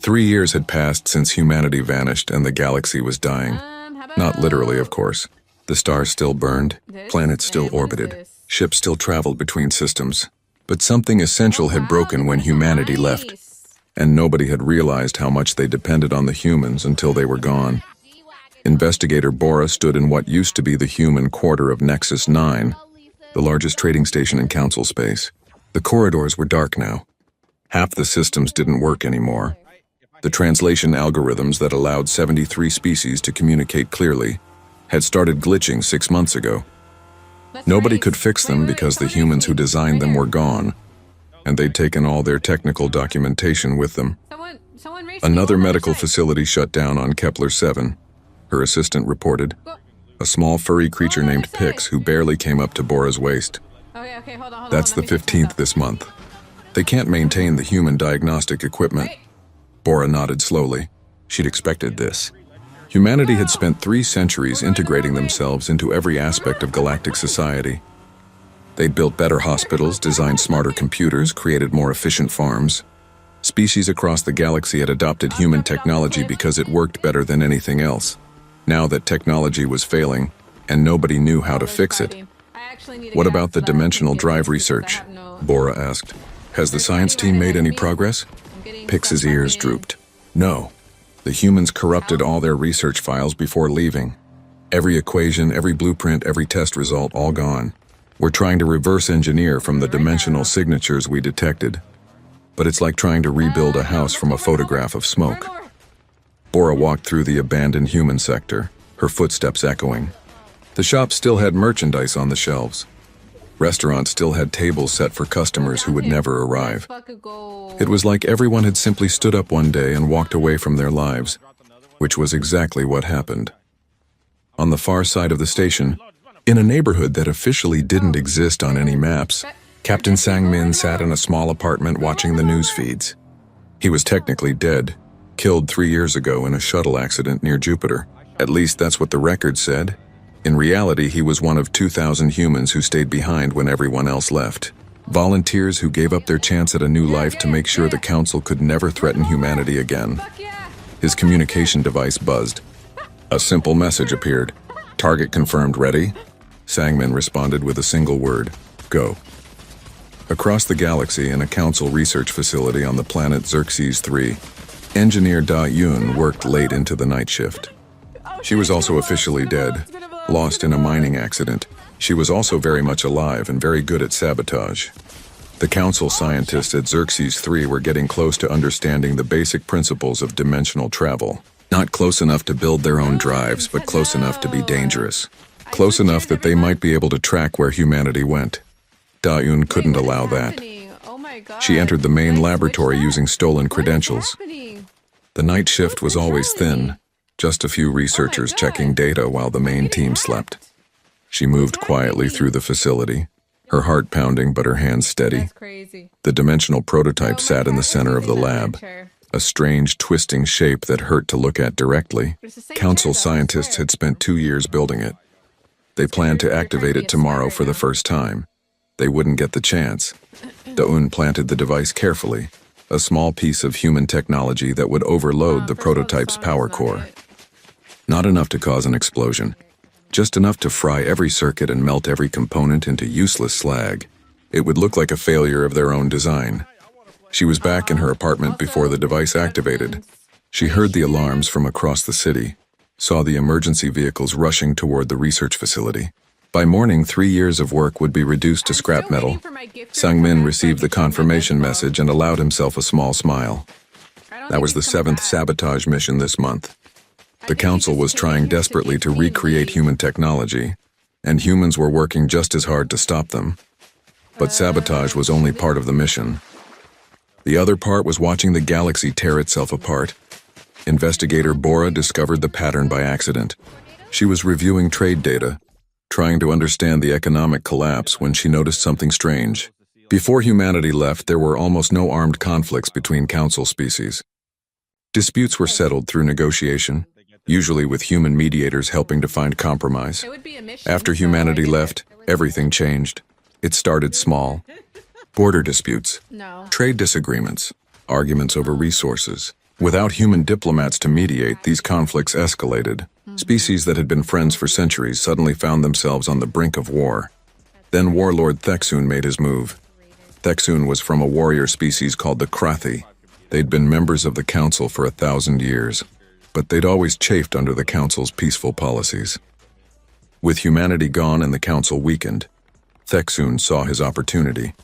3 years had passed since humanity vanished and the galaxy was dying. Not literally, of course. The stars still burned, planets still orbited, ships still traveled between systems. But something essential had broken when humanity left, and nobody had realized how much they depended on the humans until they were gone. Investigator Bora stood in what used to be the human quarter of Nexus 9, the largest trading station in Council space. The corridors were dark now. Half the systems didn't work anymore. The translation algorithms that allowed 73 species to communicate clearly had started glitching 6 months ago. Nobody could fix them because the humans who designed them were gone, and they'd taken all their technical documentation with them. Another medical facility shut down on Kepler 7, her assistant reported. A small furry creature named Pix who barely came up to Bora's waist. That's the 15th this month. They can't maintain the human diagnostic equipment. Bora nodded slowly. She'd expected this. Humanity had spent 3 centuries integrating themselves into every aspect of galactic society. They'd built better hospitals, designed smarter computers, created more efficient farms. Species across the galaxy had adopted human technology because it worked better than anything else. Now that technology was failing, and nobody knew how to fix it. What about the dimensional drive research? Bora asked. Has the science team made any progress? Pix's ears drooped. No. The humans corrupted all their research files before leaving. Every equation, every blueprint, every test result, all gone. We're trying to reverse engineer from the dimensional signatures we detected. But it's like trying to rebuild a house from a photograph of smoke. Bora walked through the abandoned human sector, her footsteps echoing. The shop still had merchandise on the shelves. Restaurants still had tables set for customers who would never arrive. It was like everyone had simply stood up one day and walked away from their lives, which was exactly what happened. On the far side of the station, in a neighborhood that officially didn't exist on any maps, Captain Sang-min sat in a small apartment watching the news feeds. He was technically dead, killed 3 years ago in a shuttle accident near Jupiter. At least that's what the record said. In reality, he was one of 2,000 humans who stayed behind when everyone else left. Volunteers who gave up their chance at a new life to make sure the Council could never threaten humanity again. His communication device buzzed. A simple message appeared. Target confirmed, ready? Sang-min responded with a single word. Go. Across the galaxy in a Council research facility on the planet Xerxes 3, engineer Da-Yoon worked late into the night shift. She was also officially dead, lost in a mining accident. She was also very much alive and very good at sabotage. The Council scientists at Xerxes 3 were getting close to understanding the basic principles of dimensional travel. Not close enough to build their own drives, but close enough to be dangerous. Close enough that they might be able to track where humanity went. Da-Yoon couldn't allow that. She entered the main laboratory using stolen credentials. The night shift was always thin, just a few researchers checking data while the main team slept. She moved quietly through the facility, her heart pounding but her hands steady. The dimensional prototype sat in the center of the lab, a strange, twisting shape that hurt to look at directly. Council scientists had spent 2 years building it. They planned to activate it tomorrow for the first time. They wouldn't get the chance. Da-Yoon planted the device carefully, a small piece of human technology that would overload the prototype's power core. Not enough to cause an explosion, just enough to fry every circuit and melt every component into useless slag. It would look like a failure of their own design. She was back in her apartment before the device activated. She heard the alarms from across the city, saw the emergency vehicles rushing toward the research facility. By morning, 3 years of work would be reduced to scrap metal. Sang-min received the confirmation message and allowed himself a small smile. That was the 7th sabotage mission this month. The Council was trying desperately to recreate human technology, and humans were working just as hard to stop them. But sabotage was only part of the mission. The other part was watching the galaxy tear itself apart. Investigator Bora discovered the pattern by accident. She was reviewing trade data, trying to understand the economic collapse when she noticed something strange. Before humanity left, there were almost no armed conflicts between Council species. Disputes were settled through negotiation, usually with human mediators helping to find compromise. After humanity left, everything changed. It started small. Border disputes, trade disagreements, arguments over resources. Without human diplomats to mediate, these conflicts escalated. Species that had been friends for centuries suddenly found themselves on the brink of war. Then warlord Thexun made his move. Thexun was from a warrior species called the Krathi. They'd been members of the Council for 1,000 years, but they'd always chafed under the Council's peaceful policies. With humanity gone and the Council weakened, Thexun saw his opportunity.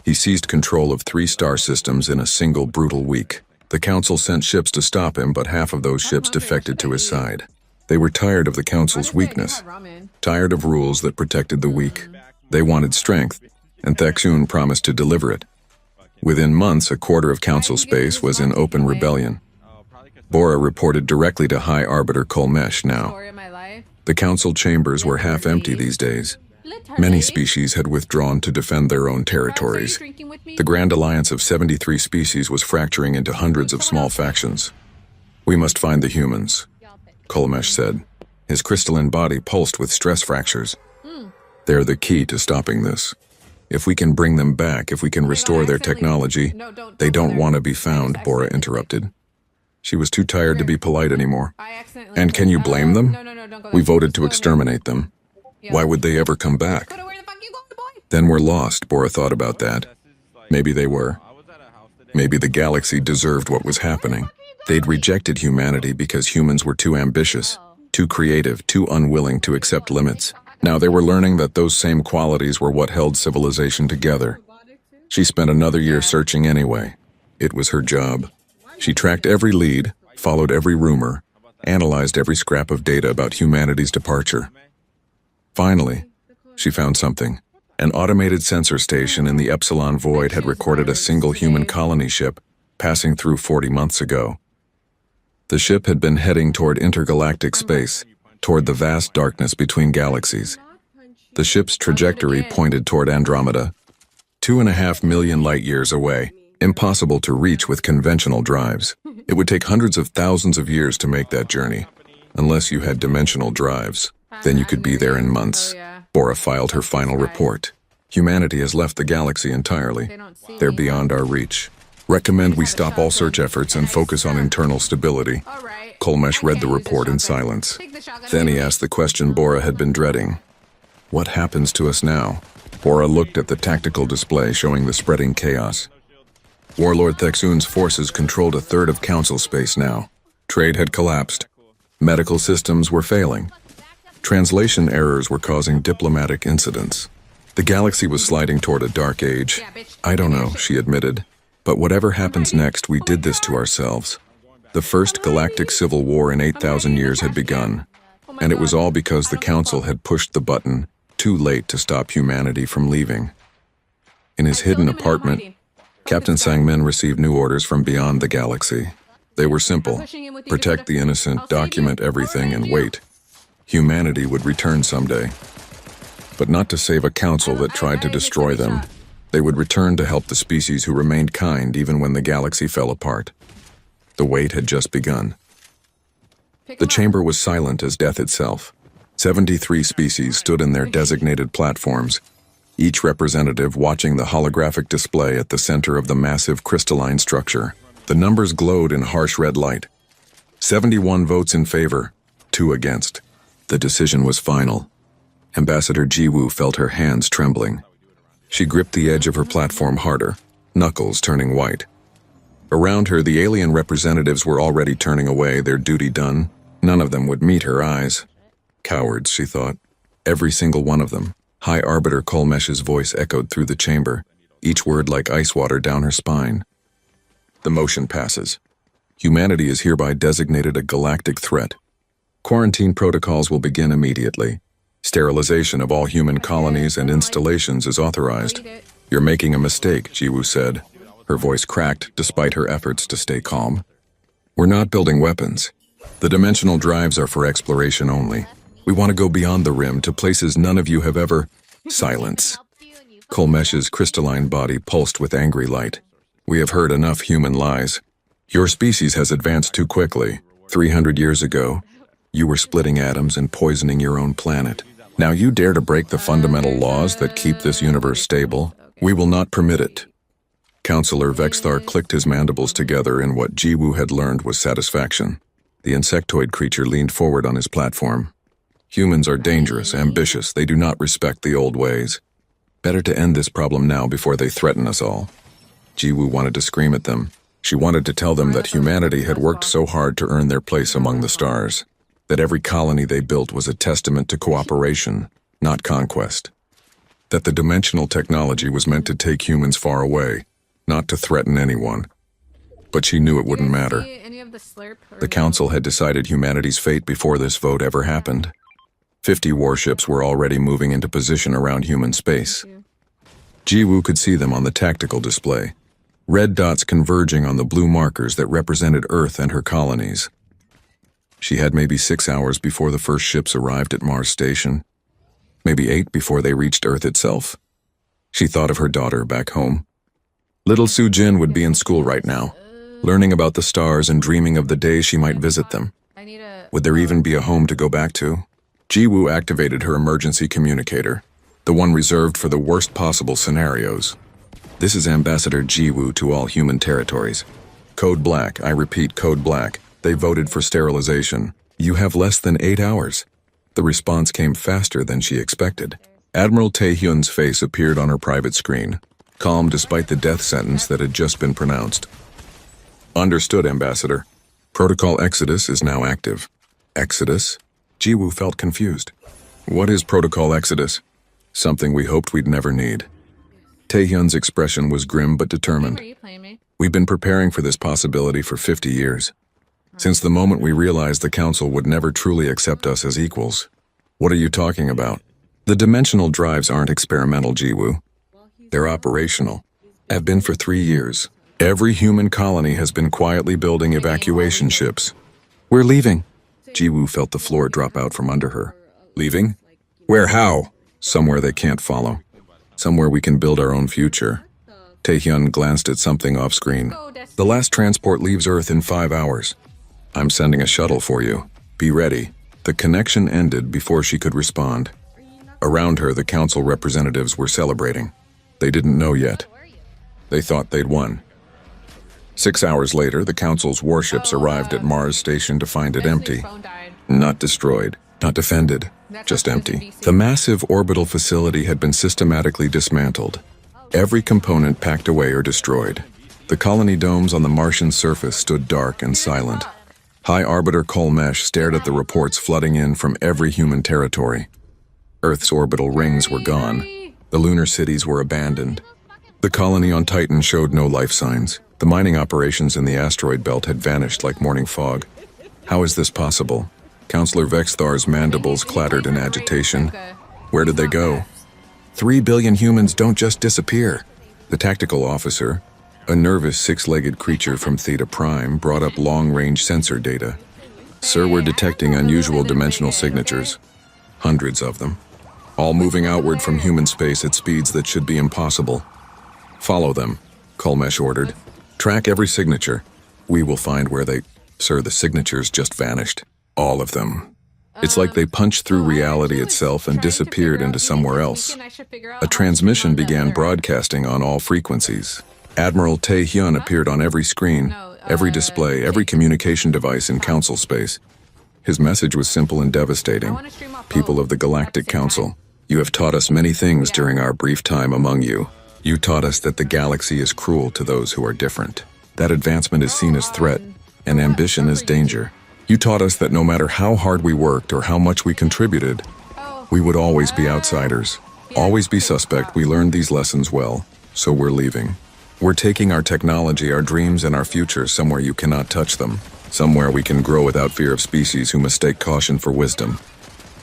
He seized control of 3 star systems in a single brutal week. The Council sent ships to stop him, but half of those ships defected to his side. They were tired of the Council's weakness, tired of rules that protected the weak. They wanted strength, and Thexun promised to deliver it. Within months, a quarter of Council space was in open rebellion. Bora reported directly to High Arbiter Kolmesh now. The Council chambers were half empty these days. Many species had withdrawn to defend their own territories. The Grand Alliance of 73 species was fracturing into hundreds of small factions. "We must find the humans," Kolmesh said. His crystalline body pulsed with stress fractures. "They're the key to stopping this. If we can bring them back, if we can restore their technology..." "They don't want to be found," Bora interrupted. She was too tired to be polite anymore. "And can you blame them? We voted to exterminate them. Why would they ever come back?" "Then we're lost," Bora thought about that. Maybe they were. Maybe the galaxy deserved what was happening. They'd rejected humanity because humans were too ambitious, too creative, too unwilling to accept limits. Now they were learning that those same qualities were what held civilization together. She spent another year searching anyway. It was her job. She tracked every lead, followed every rumor, analyzed every scrap of data about humanity's departure. Finally, she found something. An automated sensor station in the Epsilon Void had recorded a single human colony ship passing through 40 months ago. The ship had been heading toward intergalactic space, toward the vast darkness between galaxies. The ship's trajectory pointed toward Andromeda, 2.5 million light-years away, impossible to reach with conventional drives. It would take hundreds of thousands of years to make that journey, unless you had dimensional drives. Then you could be there in months. Bora filed her final report. "Humanity has left the galaxy entirely. They're beyond our reach. Recommend we stop all search efforts and focus on internal stability." Kolmesh read the report in silence. Then he asked the question Bora had been dreading. "What happens to us now?" Bora looked at the tactical display showing the spreading chaos. Warlord Thexun's forces controlled a third of Council space now. Trade had collapsed. Medical systems were failing. Translation errors were causing diplomatic incidents. The galaxy was sliding toward a dark age. "I don't know," she admitted. "But whatever happens next, we did this to ourselves." The first galactic civil war in 8,000 years had begun, and it was all because the Council had pushed the button too late to stop humanity from leaving. In his hidden apartment, Captain Sangmin received new orders from beyond the galaxy. They were simple: protect the innocent, document everything, and wait. Humanity would return someday. But not to save a council that tried to destroy them. They would return to help the species who remained kind even when the galaxy fell apart. The wait had just begun. The chamber was silent as death itself. 73 species stood in their designated platforms, each representative watching the holographic display at the center of the massive crystalline structure. The numbers glowed in harsh red light. 71 votes in favor, 2 against. The decision was final. Ambassador Jiwoo felt her hands trembling. She gripped the edge of her platform harder, knuckles turning white. Around her, the alien representatives were already turning away, their duty done. None of them would meet her eyes. Cowards, she thought. Every single one of them. High Arbiter Kolmesh's voice echoed through the chamber, each word like ice water down her spine. The motion passes. Humanity is hereby designated a galactic threat. Quarantine protocols will begin immediately. Sterilization of all human colonies and installations is authorized. "You're making a mistake," Jiwoo said. Her voice cracked despite her efforts to stay calm. "We're not building weapons. The dimensional drives are for exploration only. We want to go beyond the rim to places none of you have ever..." Silence. Kolmesh's crystalline body pulsed with angry light. "We have heard enough human lies. Your species has advanced too quickly. 300 years ago, you were splitting atoms and poisoning your own planet. Now you dare to break the fundamental laws that keep this universe stable? We will not permit it." Counselor Vexthar clicked his mandibles together in what Jiwoo had learned was satisfaction. The insectoid creature leaned forward on his platform. Humans are dangerous, ambitious. They do not respect the old ways. Better to end this problem now before they threaten us all. Jiwoo wanted to scream at them. She wanted to tell them that humanity had worked so hard to earn their place among the stars, that every colony they built was a testament to cooperation, not conquest. That the dimensional technology was meant to take humans far away, not to threaten anyone. But she knew it wouldn't matter. The Council had decided humanity's fate before this vote ever happened. 50 warships were already moving into position around human space. Jiwoo could see them on the tactical display. Red dots converging on the blue markers that represented Earth and her colonies. She had maybe 6 hours before the first ships arrived at Mars Station. Maybe 8 before they reached Earth itself. She thought of her daughter back home. Little Soo-jin would be in school right now, learning about the stars and dreaming of the day she might visit them. Would there even be a home to go back to? Jiwoo activated her emergency communicator, the one reserved for the worst possible scenarios. This is Ambassador Jiwoo to all human territories. Code Black, I repeat, Code Black. They voted for sterilization. You have less than 8 hours. The response came faster than she expected. Admiral Taehyun's face appeared on her private screen, calm despite the death sentence that had just been pronounced. Understood, Ambassador. Protocol Exodus is now active. Exodus? Jiwoo felt confused. What is Protocol Exodus? Something we hoped we'd never need. Taehyun's expression was grim but determined. We've been preparing for this possibility for 50 years. Since the moment we realized the Council would never truly accept us as equals. What are you talking about? The dimensional drives aren't experimental, Jiwoo. They're operational. Have been for 3 years. Every human colony has been quietly building evacuation ships. We're leaving. Jiwoo felt the floor drop out from under her. Leaving? Where, how? Somewhere they can't follow. Somewhere we can build our own future. Taehyun glanced at something off-screen. The last transport leaves Earth in 5 hours. I'm sending a shuttle for you. Be ready. The connection ended before she could respond. Around her, the Council representatives were celebrating. They didn't know yet. They thought they'd won. 6 hours later, the Council's warships arrived at Mars Station to find it empty. Not destroyed, not defended, just empty. The massive orbital facility had been systematically dismantled. Every component packed away or destroyed. The colony domes on the Martian surface stood dark and silent. High Arbiter Kolmesh stared at the reports flooding in from every human territory. Earth's orbital rings were gone. The lunar cities were abandoned. The colony on Titan showed no life signs. The mining operations in the asteroid belt had vanished like morning fog. How is this possible? Counselor Vexthar's mandibles clattered in agitation. Where did they go? 3 billion humans don't just disappear. The tactical officer, a nervous six-legged creature from Theta Prime, brought up long-range sensor data. Sir, we're detecting unusual dimensional signatures. Hundreds of them. All moving outward from human space at speeds that should be impossible. Follow them, Kolmesh ordered. Track every signature. We will find where they... Sir, the signatures just vanished. All of them. It's like they punched through reality itself and disappeared into somewhere else. A transmission began broadcasting on all frequencies. Admiral Taehyun appeared on every screen, every display, every communication device in Council space. His message was simple and devastating. People of the Galactic Council, you have taught us many things during our brief time among you. You taught us that the galaxy is cruel to those who are different, that advancement is seen as threat, and ambition as danger. You taught us that no matter how hard we worked or how much we contributed, we would always be outsiders, always be suspect. We learned these lessons well, so we're leaving. We're taking our technology, our dreams, and our future somewhere you cannot touch them, somewhere we can grow without fear of species who mistake caution for wisdom.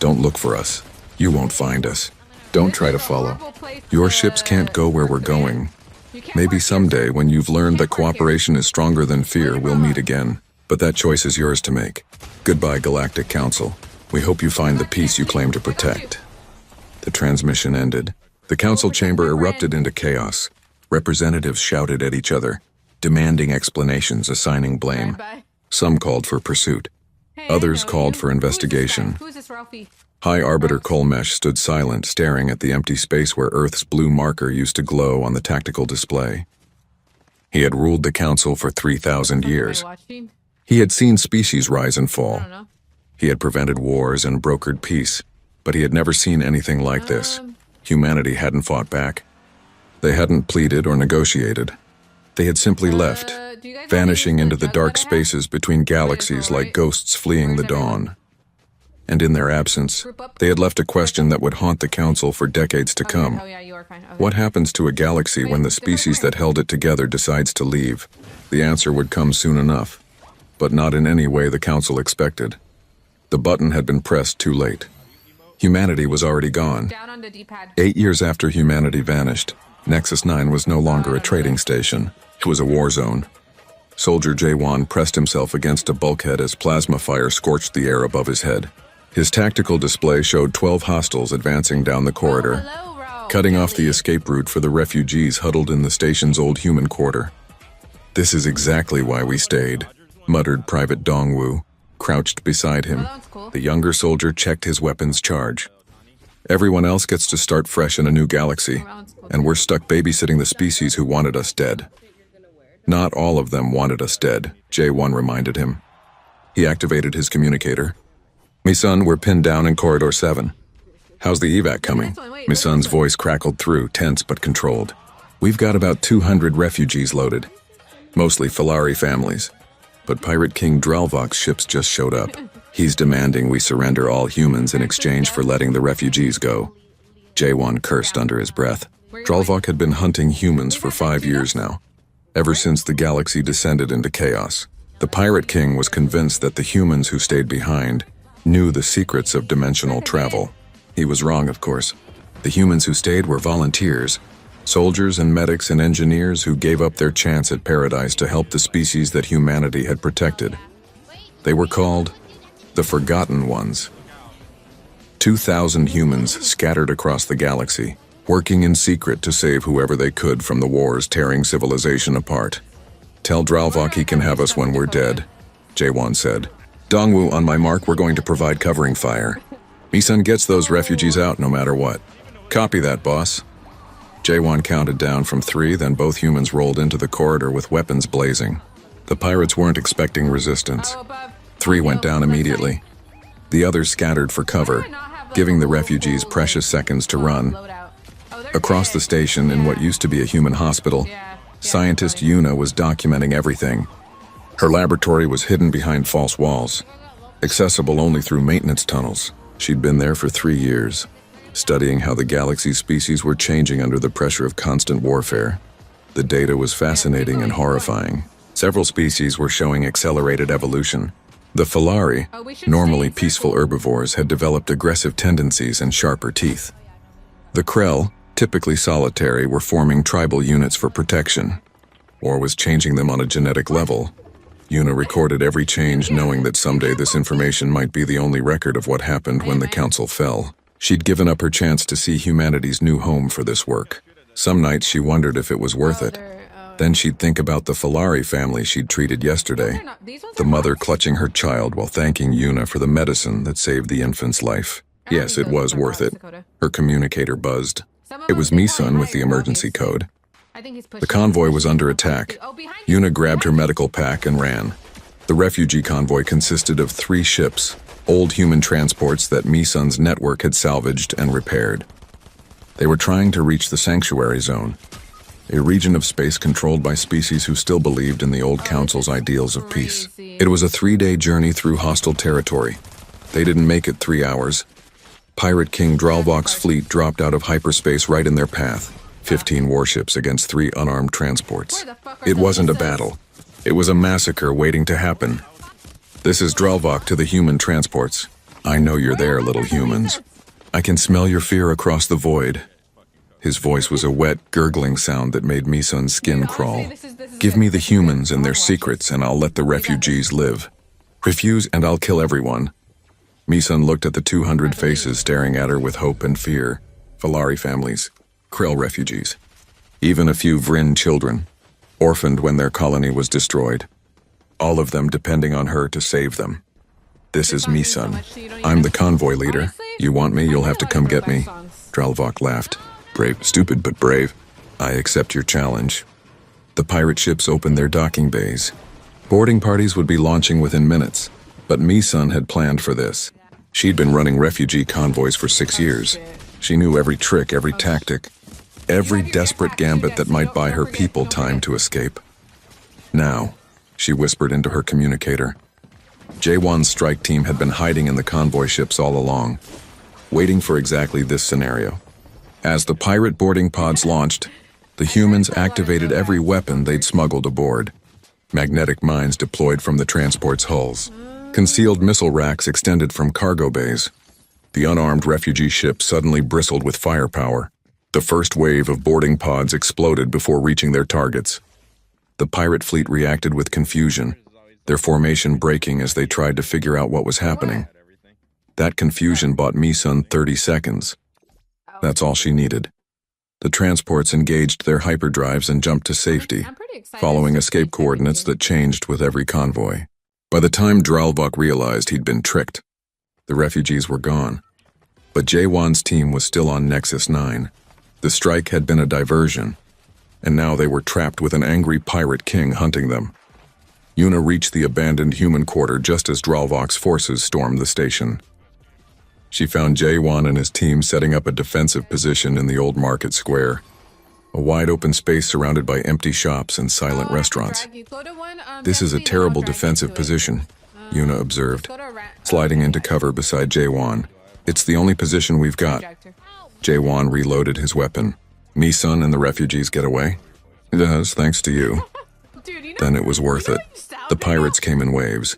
Don't look for us. You won't find us. Don't try to follow. Your ships can't go where we're going. Maybe someday, when you've learned that cooperation is stronger than fear, we'll meet again. But that choice is yours to make. Goodbye, Galactic Council. We hope you find the peace you claim to protect. The transmission ended. The council chamber erupted into chaos. Representatives shouted at each other, demanding explanations, assigning blame. Some called for pursuit. Others called for investigation. High Arbiter Kolmesh stood silent, staring at the empty space where Earth's blue marker used to glow on the tactical display. He had ruled the council for 3,000 years. He had seen species rise and fall. He had prevented wars and brokered peace, but he had never seen anything like this. Humanity hadn't fought back. They hadn't pleaded or negotiated. They had simply left, vanishing into the dark spaces between galaxies like ghosts fleeing the dawn. And in their absence, they had left a question that would haunt the council for decades to come. What happens to a galaxy when the species that held it together decides to leave? The answer would come soon enough, but not in any way the council expected. The button had been pressed too late. Humanity was already gone. 8 years after humanity vanished, Nexus 9 was no longer a trading station. It was a war zone. Soldier J1 pressed himself against a bulkhead as plasma fire scorched the air above his head. His tactical display showed 12 hostiles advancing down the corridor, cutting off the escape route for the refugees huddled in the station's old human quarter. "This is exactly why we stayed," muttered Private Dongwu, crouched beside him. The younger soldier checked his weapon's charge. "Everyone else gets to start fresh in a new galaxy, and we're stuck babysitting the species who wanted us dead." "Not all of them wanted us dead," J1 reminded him. He activated his communicator. "Mi-sun, we're pinned down in Corridor 7. How's the evac coming?" Mi-sun's voice crackled through, tense but controlled. "We've got about 200 refugees loaded, mostly Falari families. But Pirate King Dralvok's ships just showed up. He's demanding we surrender all humans in exchange for letting the refugees go." J1 cursed under his breath. Dralvok had been hunting humans for 5 years now, ever since the galaxy descended into chaos. The Pirate King was convinced that the humans who stayed behind knew the secrets of dimensional travel. He was wrong, of course. The humans who stayed were volunteers, soldiers and medics and engineers who gave up their chance at paradise to help the species that humanity had protected. They were called the Forgotten Ones. 2,000 humans scattered across the galaxy, working in secret to save whoever they could from the wars tearing civilization apart. "Tell Dralvok he can have us when we're dead," J1 said. "Dongwu, on my mark, we're going to provide covering fire. Mi-sun gets those refugees out no matter what." "Copy that, boss." J1 counted down from 3, then both humans rolled into the corridor with weapons blazing. The pirates weren't expecting resistance. 3 went down immediately. The others scattered for cover, giving the refugees precious seconds to run. Across the station, in what used to be a human hospital, scientist Yuna was documenting everything. Her laboratory was hidden behind false walls, accessible only through maintenance tunnels. She'd been there for 3 years, studying how the galaxy's species were changing under the pressure of constant warfare. The data was fascinating and horrifying. Several species were showing accelerated evolution. The Falari, normally peaceful herbivores, had developed aggressive tendencies and sharper teeth. The Krell, typically solitary, were forming tribal units for protection, or was changing them on a genetic level. Yuna recorded every change, knowing that someday this information might be the only record of what happened when the council fell. She'd given up her chance to see humanity's new home for this work. Some nights she wondered if it was worth it. Then she'd think about the Falari family she'd treated yesterday, the mother clutching her child while thanking Yuna for the medicine that saved the infant's life. Yes, it was worth it. Her communicator buzzed. It was Mi-sun with the emergency code. The convoy was under attack. Yuna grabbed her medical pack and ran. The refugee convoy consisted of 3 ships, old human transports that Mi-sun's network had salvaged and repaired. They were trying to reach the sanctuary zone, a region of space controlled by species who still believed in the old council's ideals of peace. It was a 3-day journey through hostile territory. They didn't make it 3 hours. Pirate King Dralvok's fleet dropped out of hyperspace right in their path. 15 warships against 3 unarmed transports. It wasn't a battle. It was a massacre waiting to happen. "This is Dralvok to the human transports. I know you're there, little humans. I can smell your fear across the void." His voice was a wet, gurgling sound that made Mi-sun's skin crawl. "Give me the humans and their secrets, and I'll let the refugees live. Refuse, and I'll kill everyone." Mi-sun looked at the 200 faces staring at her with hope and fear. Falari families, Krell refugees, even a few Vryn children, orphaned when their colony was destroyed. All of them depending on her to save them. "This is Mi-sun. I'm the convoy leader. You want me, you'll have to come get me." Dralvok laughed. "Brave, stupid but brave. I accept your challenge." The pirate ships opened their docking bays. Boarding parties would be launching within minutes, but Mi-sun had planned for this. She'd been running refugee convoys for 6 years. She knew every trick, every tactic, every desperate gambit that might buy her people time to escape. Now, she whispered into her communicator. Jaewon's strike team had been hiding in the convoy ships all along, waiting for exactly this scenario. As the pirate boarding pods launched, the humans activated every weapon they'd smuggled aboard. Magnetic mines deployed from the transport's hulls. Concealed missile racks extended from cargo bays. The unarmed refugee ship suddenly bristled with firepower. The first wave of boarding pods exploded before reaching their targets. The pirate fleet reacted with confusion, their formation breaking as they tried to figure out what was happening. That confusion bought Mi-sun 30 seconds. That's all she needed. The transports engaged their hyperdrives and jumped to safety, following escape coordinates that changed with every convoy. By the time Dralvok realized he'd been tricked, the refugees were gone. But Jaewon's team was still on Nexus 9. The strike had been a diversion, and now they were trapped with an angry pirate king hunting them. Yuna reached the abandoned human quarter just as Dralvok's forces stormed the station. She found Jaewon and his team setting up a defensive position in the old market square, a wide-open space surrounded by empty shops and silent restaurants. "This is a terrible defensive position," Yuna observed, sliding into cover beside Jaewon. "It's the only position we've got." Jaewon reloaded his weapon. "Mi-sun and the refugees get away?" "Yes, thanks to you." Then it was worth it. The pirates came in waves.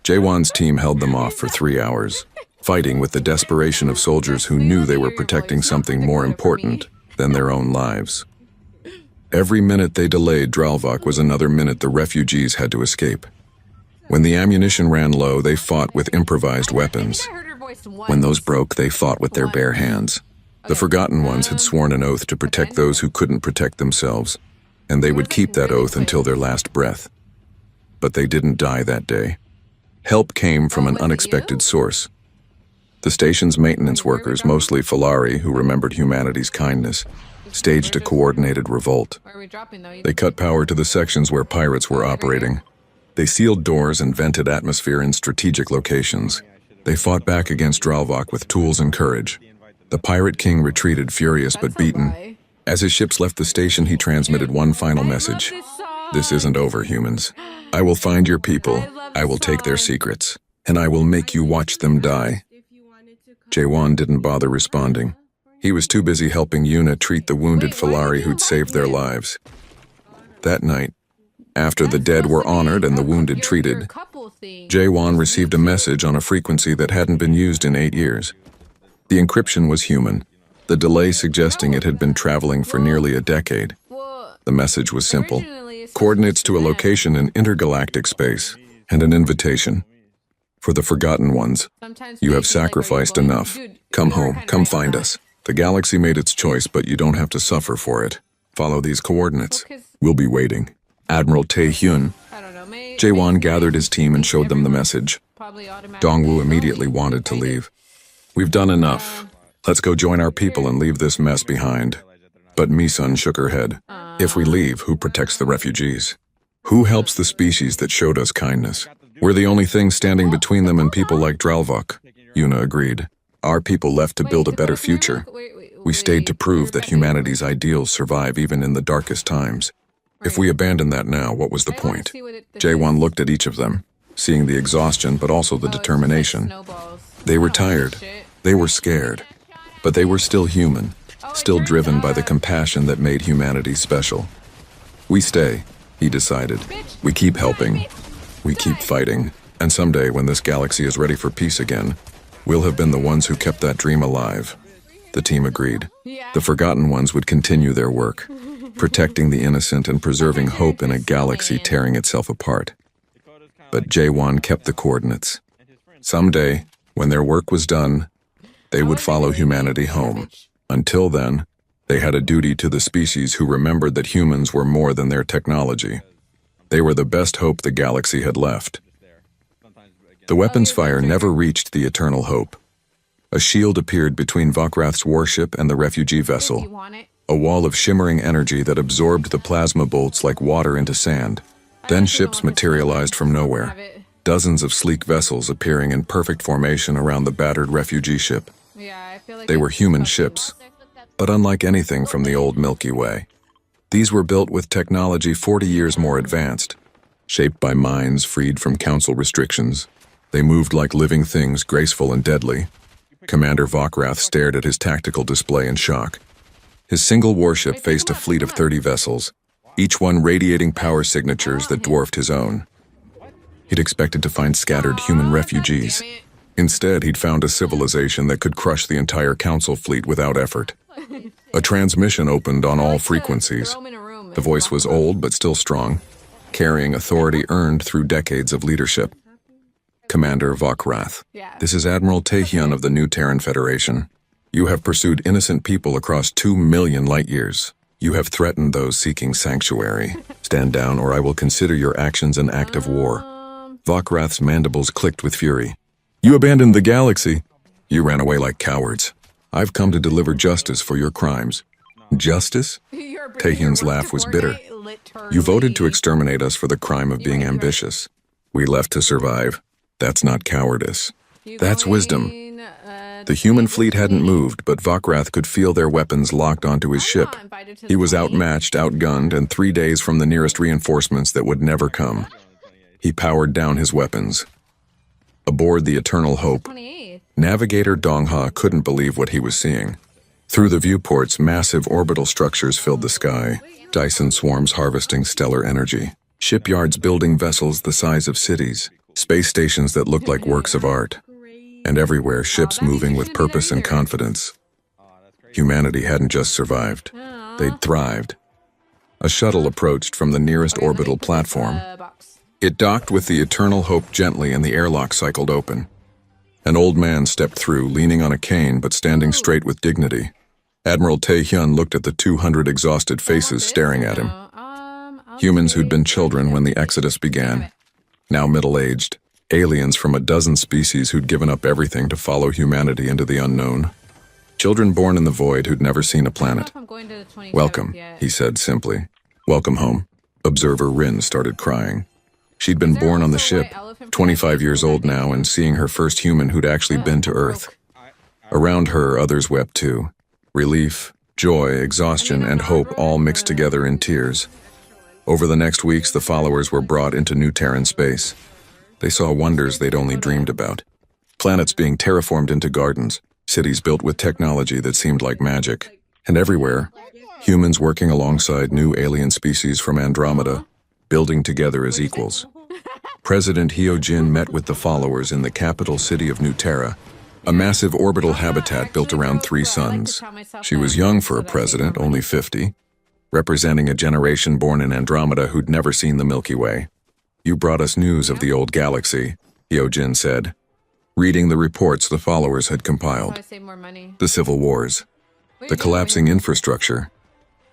Jaewon's team held them off for 3 hours, fighting with the desperation of soldiers who knew they were protecting something more important than their own lives. Every minute they delayed Dralvok was another minute the refugees had to escape. When the ammunition ran low, they fought with improvised weapons. When those broke, they fought with their bare hands. The Forgotten Ones had sworn an oath to protect those who couldn't protect themselves, and they would keep that oath until their last breath. But they didn't die that day. Help came from an unexpected source. The station's maintenance workers, mostly Falari who remembered humanity's kindness, staged a coordinated revolt. They cut power to the sections where pirates were operating. They sealed doors and vented atmosphere in strategic locations. They fought back against Dralvok with tools and courage. The pirate king retreated furious but beaten. As his ships left the station, he transmitted one final message. "This isn't over, humans. I will find your people, I will take their secrets, and I will make you watch them die." Jaewon didn't bother responding. He was too busy helping Yuna treat the wounded Falari who'd saved their lives. That night, after the dead were honored and the wounded treated, Jaewon received a message on a frequency that hadn't been used in 8 years. The encryption was human, the delay suggesting it had been traveling for nearly a decade. The message was simple: coordinates to a location in intergalactic space, and an invitation. "For the Forgotten Ones, you have sacrificed enough. Come home, come find us. The galaxy made its choice, but you don't have to suffer for it. Follow these coordinates. We'll be waiting. Admiral Tae-hyun." Jaewon gathered his team and showed them the message. Dongwoo immediately wanted to leave. "We've done enough. Let's go join our people and leave this mess behind." But Mi-sun shook her head. "If we leave, who protects the refugees? Who helps the species that showed us kindness? We're the only thing standing between them and people like Dralvok." Yuna agreed. "Our people left to build a better future. We stayed to prove that humanity's ideals survive even in the darkest times. If we abandon that now, what was the point?" Jaewon looked at each of them, seeing the exhaustion but also the determination. They were tired. They were scared. But they were still human, still driven by the compassion that made humanity special. "We stay," he decided. "We keep helping. We keep fighting. And someday, when this galaxy is ready for peace again, we'll have been the ones who kept that dream alive." The team agreed. The Forgotten Ones would continue their work, protecting the innocent and preserving hope in a galaxy tearing itself apart. But Jaewon kept the coordinates. Someday, when their work was done, they would follow humanity home. Until then, they had a duty to the species who remembered that humans were more than their technology. They were the best hope the galaxy had left. The weapon's fire never reached the eternal hope. A shield appeared between Vokrath's warship and the refugee vessel, a wall of shimmering energy that absorbed the plasma bolts like water into sand. Then ships materialized from nowhere, dozens of sleek vessels appearing in perfect formation around the battered refugee ship. They were human ships, but unlike anything from the old Milky Way. These were built with technology 40 years more advanced, shaped by minds freed from council restrictions. They moved like living things, graceful and deadly. Commander Vokrath stared at his tactical display in shock. His single warship faced a fleet of 30 vessels, each one radiating power signatures that dwarfed his own. He'd expected to find scattered human refugees. Instead, he'd found a civilization that could crush the entire council fleet without effort. A transmission opened on all frequencies. The voice was old but still strong, carrying authority earned through decades of leadership. Commander Vokrath, this is Admiral Taehyun of the New Terran Federation. You have pursued innocent people across 2 million light-years. You have threatened those seeking sanctuary. Stand down or I will consider your actions an act of war. Vokrath's mandibles clicked with fury. You abandoned the galaxy. You ran away like cowards. I've come to deliver justice for your crimes. Justice? Taehyun's laugh was bitter. You voted to exterminate us for the crime of being ambitious. We left to survive. That's not cowardice. That's wisdom. The human fleet hadn't moved, but Vokrath could feel their weapons locked onto his ship. He was outmatched, outgunned, and 3 days from the nearest reinforcements that would never come. He powered down his weapons. Aboard the Eternal Hope, Navigator Dongha couldn't believe what he was seeing. Through the viewports, massive orbital structures filled the sky, Dyson swarms harvesting stellar energy, shipyards building vessels the size of cities, space stations that looked like works of art, and everywhere ships moving with purpose and confidence. Humanity hadn't just survived, they'd thrived. A shuttle approached from the nearest orbital platform. It docked with the Eternal Hope gently and the airlock cycled open. An old man stepped through, leaning on a cane but standing straight with dignity. Admiral Taehyun looked at the 200 exhausted faces staring at him. Humans who'd been children when the Exodus began, now middle-aged, aliens from a dozen species who'd given up everything to follow humanity into the unknown. Children born in the void who'd never seen a planet. Welcome, he said simply. Welcome home. Observer Rin started crying. She'd been born on the ship, 25 years old now, and seeing her first human who'd actually been to Earth. Around her, others wept too. Relief, joy, exhaustion, and hope all mixed together in tears. Over the next weeks, the followers were brought into New Terran space. They saw wonders they'd only dreamed about. Planets being terraformed into gardens, cities built with technology that seemed like magic. And everywhere, humans working alongside new alien species from Andromeda, building together as equals. President Hyojin met with the followers in the capital city of New Terra, a massive orbital habitat built around 3 suns. She was young for a president, only 50, representing a generation born in Andromeda who'd never seen the Milky Way. You brought us news of the old galaxy, Hyojin said, reading the reports the followers had compiled. The civil wars, the collapsing infrastructure,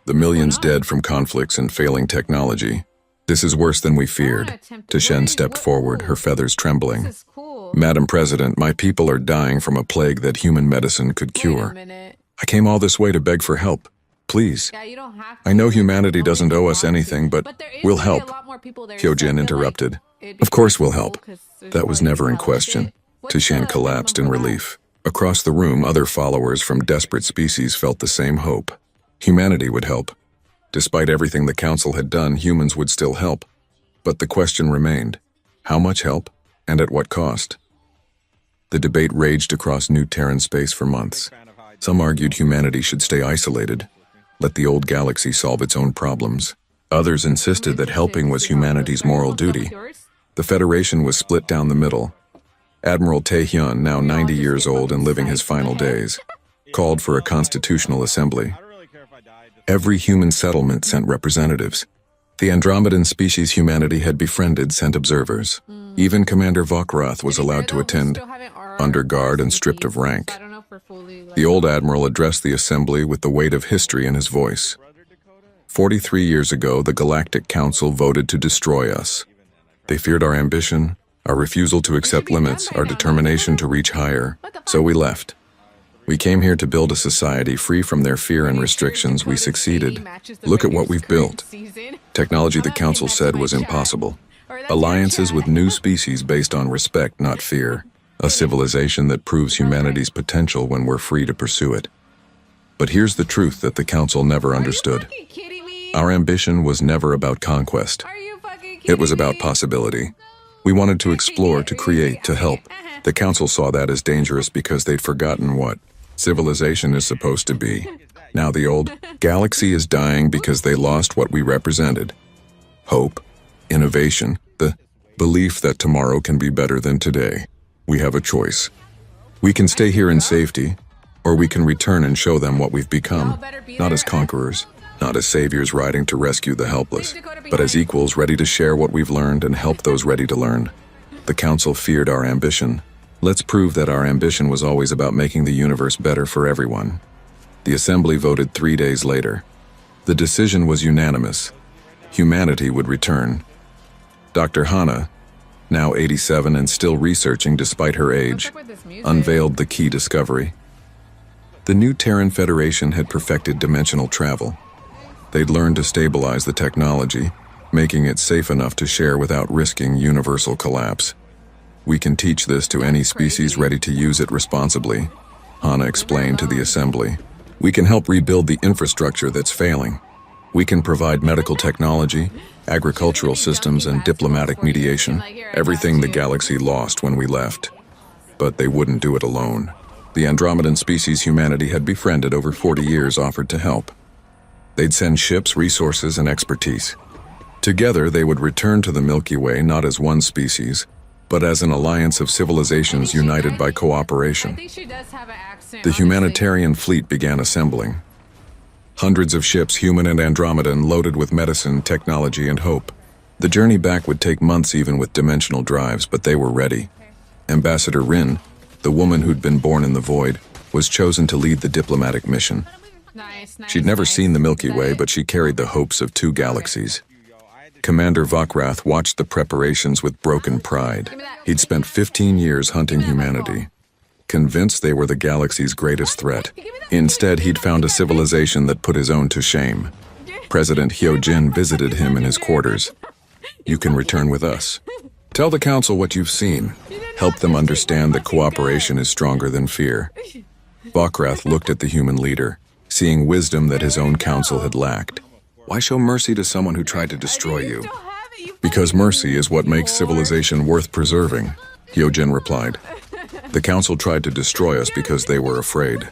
the millions dead from conflicts and failing technology. This is worse than we feared. Tashen stepped forward, her feathers trembling. Madam President, my people are dying from a plague that human medicine could cure. I came all this way to beg for help. Please. I know humanity doesn't owe us anything, but we'll help. Hyojin interrupted. Of course we'll help. That was never in question. Tashen collapsed in relief. Across the room, other followers from desperate species felt the same hope. Humanity would help. Despite everything the Council had done, humans would still help. But the question remained, how much help, and at what cost? The debate raged across New Terran space for months. Some argued humanity should stay isolated, let the old galaxy solve its own problems. Others insisted that helping was humanity's moral duty. The Federation was split down the middle. Admiral Taehyun, now 90 years old and living his final days, called for a constitutional assembly. Every human settlement sent representatives. The Andromedan species humanity had befriended sent observers. Even Commander Vokrath was allowed to attend, under guard and stripped of rank. The old admiral addressed the assembly with the weight of history in his voice. 43 years ago, the Galactic Council voted to destroy us. They feared our ambition, our refusal to accept limits, our determination to reach higher, so we left. We came here to build a society free from their fear and restrictions. We succeeded. Look at what we've built. Technology the Council said was impossible. Alliances with new species based on respect, not fear. A civilization that proves humanity's potential when we're free to pursue it. But here's the truth that the Council never understood. Our ambition was never about conquest. It was about possibility. We wanted to explore, to create, to help. The Council saw that as dangerous because they'd forgotten what civilization is supposed to be. Now the old galaxy is dying because they lost what we represented. Hope, innovation, the belief that tomorrow can be better than today. We have a choice. We can stay here in safety, or we can return and show them what we've become, not as conquerors, not as saviors riding to rescue the helpless, but as equals ready to share what we've learned and help those ready to learn. The Council feared our ambition. Let's prove that our ambition was always about making the universe better for everyone. The Assembly voted 3 days later. The decision was unanimous. Humanity would return. Dr. Hannah, now 87 and still researching despite her age, unveiled the key discovery. The new Terran Federation had perfected dimensional travel. They'd learned to stabilize the technology, making it safe enough to share without risking universal collapse. We can teach this to any species ready to use it responsibly, Hannah explained to the Assembly. We can help rebuild the infrastructure that's failing. We can provide medical technology, agricultural systems, and diplomatic mediation, everything the galaxy lost when we left. But they wouldn't do it alone. The Andromedan species humanity had befriended over 40 years offered to help. They'd send ships, resources, and expertise. Together, they would return to the Milky Way not as one species, but as an alliance of civilizations united by cooperation. The humanitarian fleet began assembling. Hundreds of ships, human and Andromedan, loaded with medicine, technology, and hope. The journey back would take months even with dimensional drives, but they were ready. Ambassador Rin, the woman who'd been born in the void, was chosen to lead the diplomatic mission. She'd never seen the Milky Way, but she carried the hopes of 2 galaxies. Commander Vokrath watched the preparations with broken pride. He'd spent 15 years hunting humanity, convinced they were the galaxy's greatest threat. Instead, he'd found a civilization that put his own to shame. President Hyojin visited him in his quarters. You can return with us. Tell the Council what you've seen. Help them understand that cooperation is stronger than fear. Vokrath looked at the human leader, seeing wisdom that his own council had lacked. Why show mercy to someone who tried to destroy you? Because mercy is what makes civilization worth preserving, Hyojin replied. The Council tried to destroy us because they were afraid.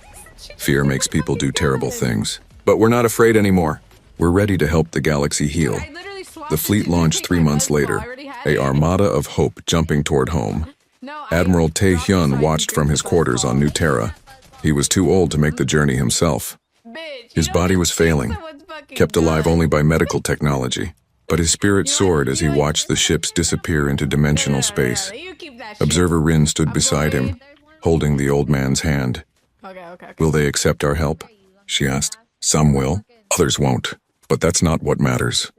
Fear makes people do terrible things. But we're not afraid anymore. We're ready to help the galaxy heal. The fleet launched 3 months later, a armada of hope jumping toward home. Admiral Tae-hyun watched from his quarters on New Terra. He was too old to make the journey himself. His body was failing, kept alive only by medical technology, but his spirit soared as he watched the ships disappear into dimensional space. Observer Rin stood beside him, holding the old man's hand. Will they accept our help? She asked. Some will, others won't, but that's not what matters.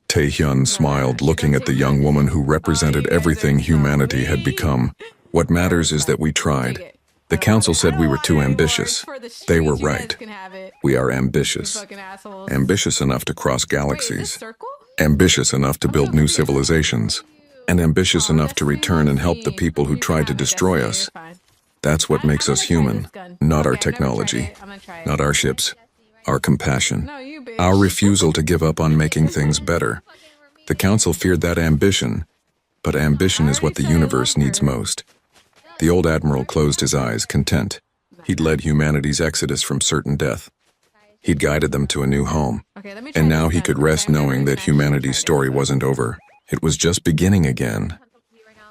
Tae-hyun smiled, looking at the young woman who represented everything humanity had become. What matters is that we tried. The Council said we were too ambitious. They were right. We are ambitious. Ambitious enough to cross galaxies. Ambitious enough to build new civilizations. And ambitious enough to return and help the people who tried to destroy us. That's what makes us human, not our technology, not our ships, our compassion, our refusal to give up on making things better. The Council feared that ambition, but ambition is what the universe needs most. The old admiral closed his eyes, content. He'd led humanity's exodus from certain death. He'd guided them to a new home. And now he could rest knowing that humanity's story wasn't over. It was just beginning again.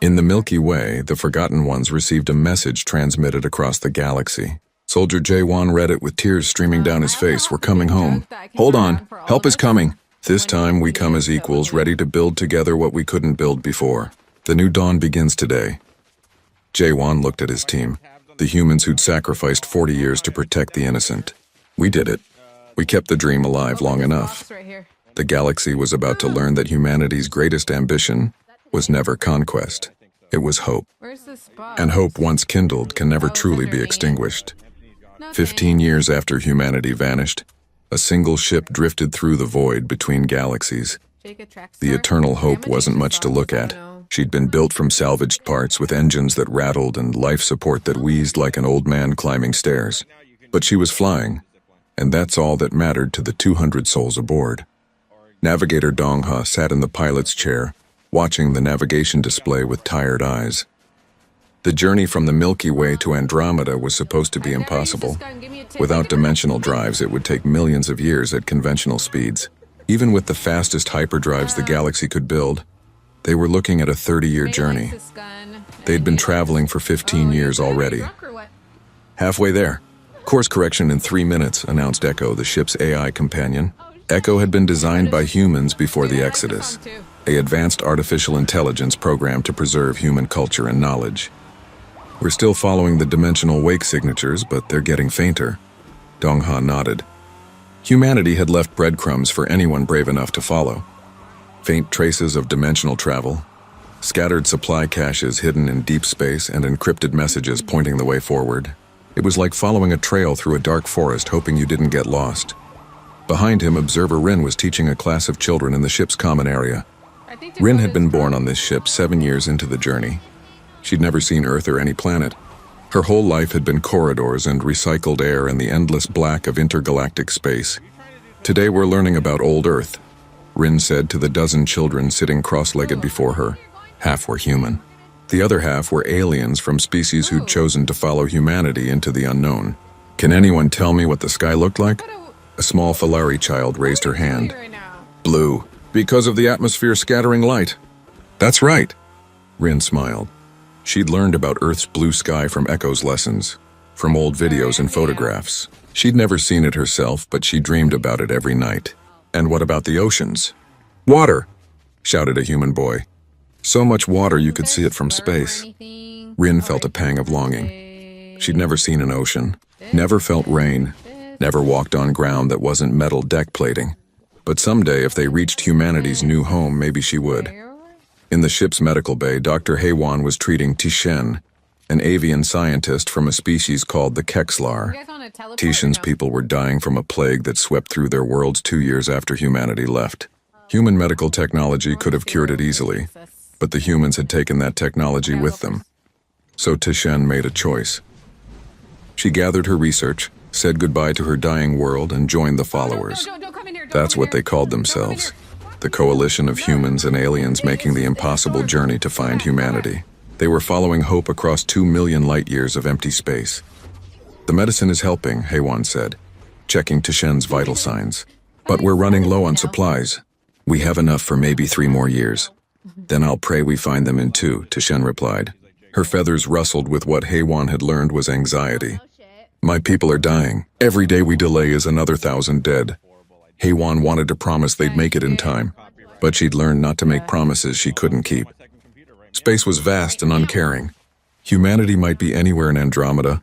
In the Milky Way, the Forgotten Ones received a message transmitted across the galaxy. Soldier Jae-won read it with tears streaming down his face. We're coming home. Hold on. Help is coming. This time we come as equals, ready to build together what we couldn't build before. The new dawn begins today. Jae-won looked at his team, the humans who'd sacrificed 40 years to protect the innocent. We did it. We kept the dream alive long enough. The galaxy was about to learn that humanity's greatest ambition was never conquest. It was hope. And hope, once kindled, can never truly be extinguished. 15 years after humanity vanished, a single ship drifted through the void between galaxies. The eternal hope wasn't much to look at. She'd been built from salvaged parts with engines that rattled and life support that wheezed like an old man climbing stairs. But she was flying, and that's all that mattered to the 200 souls aboard. Navigator Dong-ha sat in the pilot's chair, watching the navigation display with tired eyes. The journey from the Milky Way to Andromeda was supposed to be impossible. Without dimensional drives, it would take millions of years at conventional speeds. Even with the fastest hyperdrives the galaxy could build, they were looking at a 30-year journey. They'd been traveling for 15 years already. Halfway there. Course correction in 3 minutes, announced Echo, the ship's AI companion. Echo had been designed by humans before the Exodus, an advanced artificial intelligence programmed to preserve human culture and knowledge. We're still following the dimensional wake signatures, but they're getting fainter. Dong-ha nodded. Humanity had left breadcrumbs for anyone brave enough to follow. Faint traces of dimensional travel, scattered supply caches hidden in deep space, and encrypted messages pointing the way forward. It was like following a trail through a dark forest, hoping you didn't get lost. Behind him, observer Rin was teaching a class of children in the ship's common area. Rin had been born on this ship 7 years into the journey. She'd never seen Earth or any planet. Her whole life had been corridors and recycled air and the endless black of intergalactic space. Today we're learning about old Earth, Rin said to the dozen children sitting cross-legged before her. Half were human. The other half were aliens from species who'd chosen to follow humanity into the unknown. Can anyone tell me what the sky looked like? A small Falari child raised her hand. Blue, because of the atmosphere scattering light. That's right, Rin smiled. She'd learned about Earth's blue sky from Echo's lessons, from old videos and photographs. She'd never seen it herself, but she dreamed about it every night. And what about the oceans? Water, shouted a human boy. So much water you could see it from space. Rin felt a pang of longing. She'd never seen an ocean, never felt rain, never walked on ground that wasn't metal deck plating. But someday, if they reached humanity's new home, maybe she would. In the ship's medical bay, Dr. Heywan was treating Tishen, an avian scientist from a species called the Kexlar. Tishen's people were dying from a plague that swept through their worlds 2 years after humanity left. Human medical technology could have cured it easily, but the humans had taken that technology with them. So Tishen made a choice. She gathered her research, said goodbye to her dying world, and joined the followers. That's what they called themselves. The coalition of humans and aliens making the impossible journey to find humanity. They were following hope across 2 million light-years of empty space. The medicine is helping, Heywan said, checking Tishen's vital signs. But we're running low on supplies. We have enough for maybe 3 more years. Then I'll pray we find them in 2, Tishen replied. Her feathers rustled with what Heywan had learned was anxiety. My people are dying. Every day we delay is another 1,000 dead. Heywan wanted to promise they'd make it in time, but she'd learned not to make promises she couldn't keep. Space was vast and uncaring. Humanity might be anywhere in Andromeda,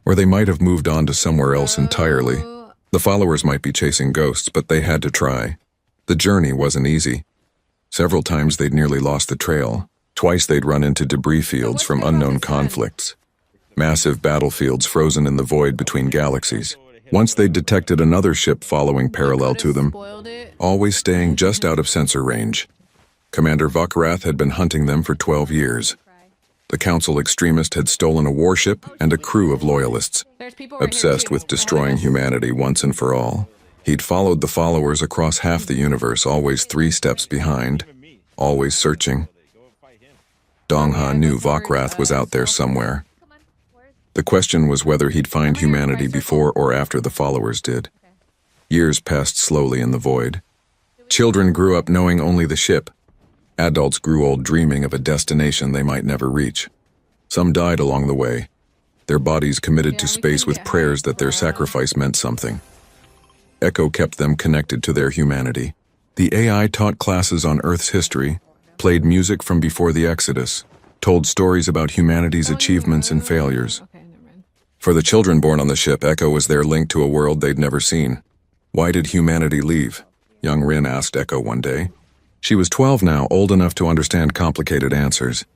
or they might have moved on to somewhere else entirely. The followers might be chasing ghosts, but they had to try. The journey wasn't easy. Several times they'd nearly lost the trail. Twice they'd run into debris fields from unknown conflicts. Massive battlefields frozen in the void between galaxies. Once they'd detected another ship following parallel to them, always staying just out of sensor range. Commander Vakarath had been hunting them for 12 years. The Council extremist had stolen a warship and a crew of loyalists, obsessed with destroying humanity once and for all. He'd followed the followers across half the universe, always 3 steps behind, always searching. Dong-ha knew Vakarath was out there somewhere. The question was whether he'd find humanity before or after the followers did. Years passed slowly in the void. Children grew up knowing only the ship. Adults grew old dreaming of a destination they might never reach. Some died along the way, their bodies committed to space with prayers that their sacrifice meant something. Echo kept them connected to their humanity. The AI taught classes on Earth's history, played music from before the Exodus, told stories about humanity's achievements and failures. For the children born on the ship, Echo was their link to a world they'd never seen. Why did humanity leave? Young Rin asked Echo one day. She was 12 now, old enough to understand complicated answers.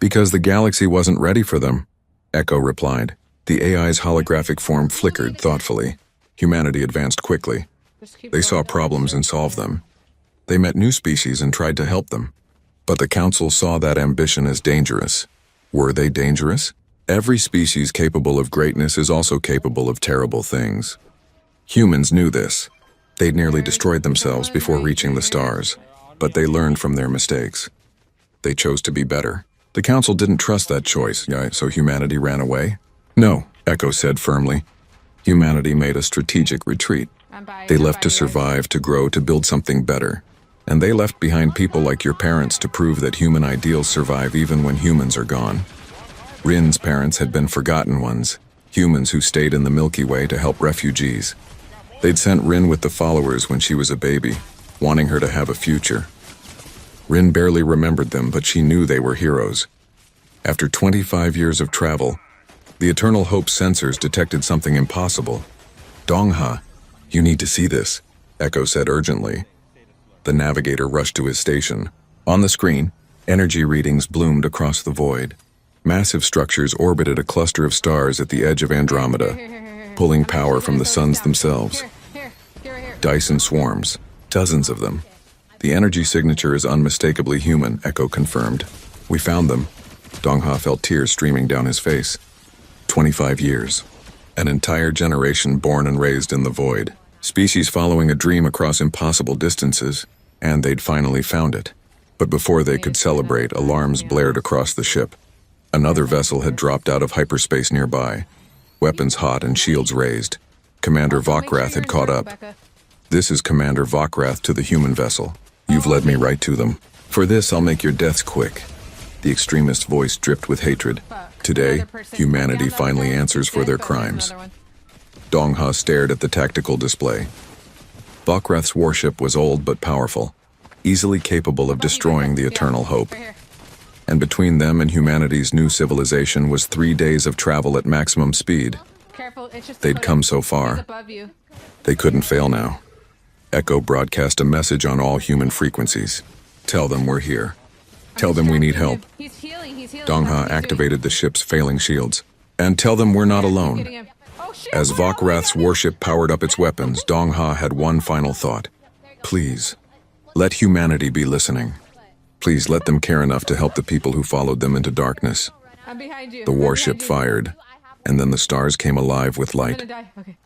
Because the galaxy wasn't ready for them, Echo replied. The AI's holographic form flickered thoughtfully. Humanity advanced quickly. They saw problems and solved them. They met new species and tried to help them. But the Council saw that ambition as dangerous. Were they dangerous? Every species capable of greatness is also capable of terrible things. Humans knew this. They'd nearly destroyed themselves before reaching the stars, but they learned from their mistakes. They chose to be better. The Council didn't trust that choice, so humanity ran away? No, Echo said firmly. Humanity made a strategic retreat. They left to survive, to grow, to build something better. And they left behind people like your parents to prove that human ideals survive even when humans are gone. Rin's parents had been forgotten ones, humans who stayed in the Milky Way to help refugees. They'd sent Rin with the followers when she was a baby, wanting her to have a future. Rin barely remembered them, but she knew they were heroes. After 25 years of travel, the Eternal Hope sensors detected something impossible. Dongha, you need to see this, Echo said urgently. The navigator rushed to his station. On the screen, energy readings bloomed across the void. Massive structures orbited a cluster of stars at the edge of Andromeda, pulling power from the suns themselves. Dyson swarms, dozens of them. The energy signature is unmistakably human, Echo confirmed. We found them. Dongha felt tears streaming down his face. 25 years. An entire generation born and raised in the void. Species following a dream across impossible distances, and they'd finally found it. But before they could celebrate, alarms blared across the ship. Another vessel had dropped out of hyperspace nearby, weapons hot and shields raised. Commander Vokrath had caught up. This is Commander Vokrath to the human vessel. You've led me right to them. For this, I'll make your deaths quick. The extremist's voice dripped with hatred. Today, humanity finally answers for their crimes. Dongha stared at the tactical display. Vokrath's warship was old but powerful, easily capable of destroying the Eternal Hope. And between them and humanity's new civilization was 3 days of travel at maximum speed. They'd come so far. They couldn't fail now. Echo broadcast a message on all human frequencies. Tell them we're here. Tell them we need help. Dongha activated the ship's failing shields. And tell them we're not alone. As Vokrath's warship powered up its weapons, Dongha had one final thought. Please, let humanity be listening. Please let them care enough to help the people who followed them into darkness. The warship fired, and then the stars came alive with light.